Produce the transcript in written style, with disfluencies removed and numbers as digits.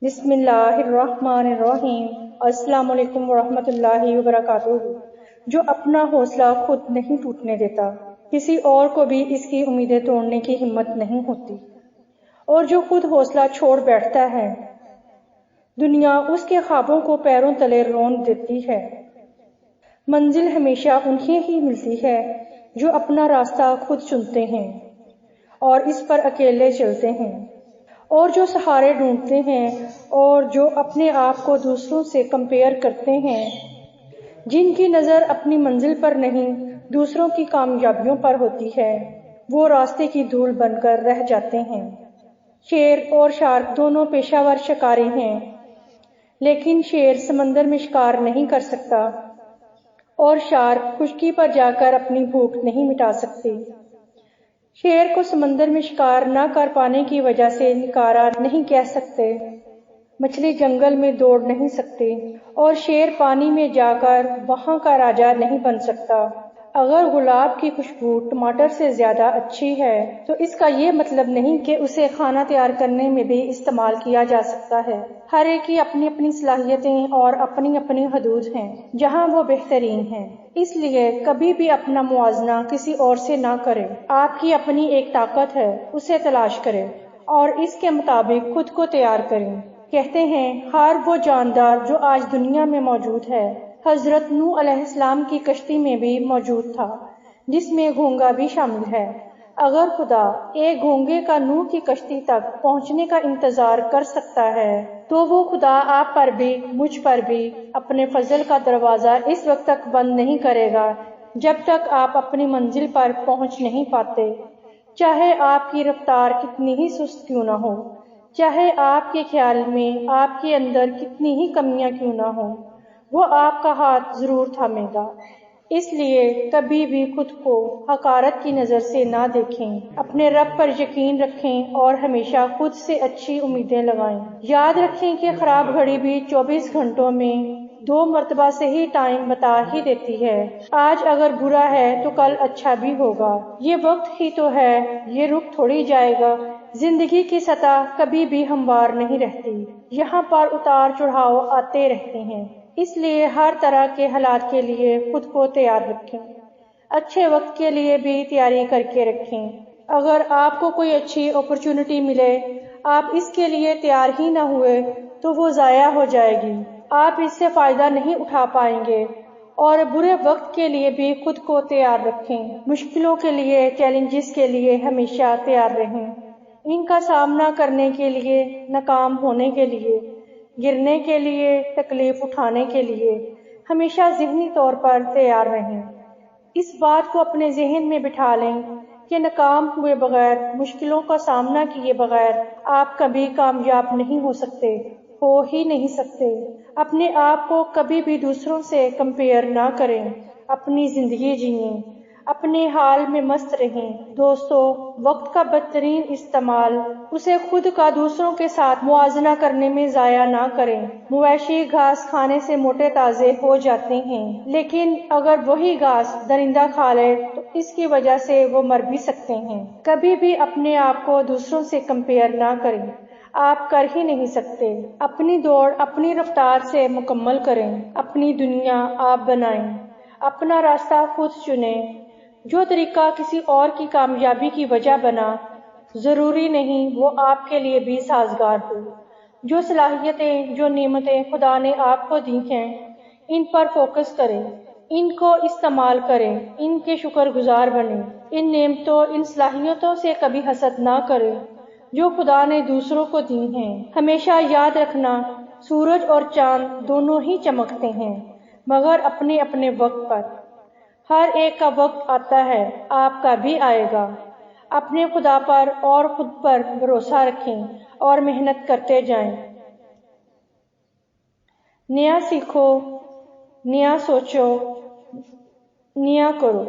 بسم اللہ الرحمن الرحیم۔ السلام علیکم ورحمۃ اللہ وبرکاتہ۔ جو اپنا حوصلہ خود نہیں ٹوٹنے دیتا، کسی اور کو بھی اس کی امیدیں توڑنے کی ہمت نہیں ہوتی، اور جو خود حوصلہ چھوڑ بیٹھتا ہے، دنیا اس کے خوابوں کو پیروں تلے رون دیتی ہے۔ منزل ہمیشہ انہیں ہی ملتی ہے جو اپنا راستہ خود چنتے ہیں اور اس پر اکیلے چلتے ہیں، اور جو سہارے ڈھونڈتے ہیں اور جو اپنے آپ کو دوسروں سے کمپیئر کرتے ہیں، جن کی نظر اپنی منزل پر نہیں دوسروں کی کامیابیوں پر ہوتی ہے، وہ راستے کی دھول بن کر رہ جاتے ہیں۔ شیر اور شارک دونوں پیشہ ور شکاری ہیں، لیکن شیر سمندر میں شکار نہیں کر سکتا اور شارک خشکی پر جا کر اپنی بھوک نہیں مٹا سکتی۔ شیر کو سمندر میں شکار نہ کر پانے کی وجہ سے نکارا نہیں کہہ سکتے، مچھلی جنگل میں دوڑ نہیں سکتی، اور شیر پانی میں جا کر وہاں کا راجا نہیں بن سکتا۔ اگر گلاب کی خوشبو ٹماٹر سے زیادہ اچھی ہے تو اس کا یہ مطلب نہیں کہ اسے کھانا تیار کرنے میں بھی استعمال کیا جا سکتا ہے۔ ہر ایک کی اپنی اپنی صلاحیتیں اور اپنی اپنی حدود ہیں جہاں وہ بہترین ہیں، اس لیے کبھی بھی اپنا موازنہ کسی اور سے نہ کریں۔ آپ کی اپنی ایک طاقت ہے، اسے تلاش کریں اور اس کے مطابق خود کو تیار کریں۔ کہتے ہیں ہر وہ جاندار جو آج دنیا میں موجود ہے حضرت نوح علیہ السلام کی کشتی میں بھی موجود تھا، جس میں گھونگا بھی شامل ہے۔ اگر خدا ایک گھونگے کا نوح کی کشتی تک پہنچنے کا انتظار کر سکتا ہے تو وہ خدا آپ پر بھی مجھ پر بھی اپنے فضل کا دروازہ اس وقت تک بند نہیں کرے گا جب تک آپ اپنی منزل پر پہنچ نہیں پاتے، چاہے آپ کی رفتار کتنی ہی سست کیوں نہ ہو، چاہے آپ کے خیال میں آپ کے اندر کتنی ہی کمیاں کیوں نہ ہوں، وہ آپ کا ہاتھ ضرور تھامے گا۔ اس لیے کبھی بھی خود کو حقارت کی نظر سے نہ دیکھیں، اپنے رب پر یقین رکھیں اور ہمیشہ خود سے اچھی امیدیں لگائیں۔ یاد رکھیں کہ خراب گھڑی بھی 24 گھنٹوں میں 2 مرتبہ صحیح ٹائم بتا ہی دیتی ہے۔ آج اگر برا ہے تو کل اچھا بھی ہوگا، یہ وقت ہی تو ہے، یہ رک تھوڑی جائے گا۔ زندگی کی سطح کبھی بھی ہموار نہیں رہتی، یہاں پر اتار چڑھاؤ آتے رہتے ہیں، اس لیے ہر طرح کے حالات کے لیے خود کو تیار رکھیں۔ اچھے وقت کے لیے بھی تیاری کر کے رکھیں۔ اگر آپ کو کوئی اچھی اپرچونٹی ملے، آپ اس کے لیے تیار ہی نہ ہوئے تو وہ ضائع ہو جائے گی، آپ اس سے فائدہ نہیں اٹھا پائیں گے۔ اور برے وقت کے لیے بھی خود کو تیار رکھیں۔ مشکلوں کے لیے، چیلنجز کے لیے ہمیشہ تیار رہیں، ان کا سامنا کرنے کے لیے، ناکام ہونے کے لیے، گرنے کے لیے، تکلیف اٹھانے کے لیے ہمیشہ ذہنی طور پر تیار رہیں۔ اس بات کو اپنے ذہن میں بٹھا لیں کہ ناکام ہوئے بغیر، مشکلوں کا سامنا کیے بغیر آپ کبھی کامیاب نہیں ہو سکتے، ہو ہی نہیں سکتے۔ اپنے آپ کو کبھی بھی دوسروں سے کمپیئر نہ کریں، اپنی زندگی جئیں، اپنے حال میں مست رہیں۔ دوستو، وقت کا بدترین استعمال اسے خود کا دوسروں کے ساتھ موازنہ کرنے میں ضائع نہ کریں۔ مویشی گھاس کھانے سے موٹے تازے ہو جاتے ہیں، لیکن اگر وہی گھاس درندہ کھا لے تو اس کی وجہ سے وہ مر بھی سکتے ہیں۔ کبھی بھی اپنے آپ کو دوسروں سے کمپیئر نہ کریں، آپ کر ہی نہیں سکتے۔ اپنی دوڑ اپنی رفتار سے مکمل کریں، اپنی دنیا آپ بنائیں، اپنا راستہ خود چنیں۔ جو طریقہ کسی اور کی کامیابی کی وجہ بنا، ضروری نہیں وہ آپ کے لیے بھی سازگار ہو۔ جو صلاحیتیں، جو نعمتیں خدا نے آپ کو دی ہیں، ان پر فوکس کریں، ان کو استعمال کریں، ان کے شکر گزار بنیں۔ ان نعمتوں، ان صلاحیتوں سے کبھی حسد نہ کریں جو خدا نے دوسروں کو دی ہیں۔ ہمیشہ یاد رکھنا، سورج اور چاند دونوں ہی چمکتے ہیں، مگر اپنے اپنے وقت پر۔ ہر ایک کا وقت آتا ہے، آپ کا بھی آئے گا۔ اپنے خدا پر اور خود پر بھروسہ رکھیں اور محنت کرتے جائیں۔ نیا سیکھو، نیا سوچو، نیا کرو۔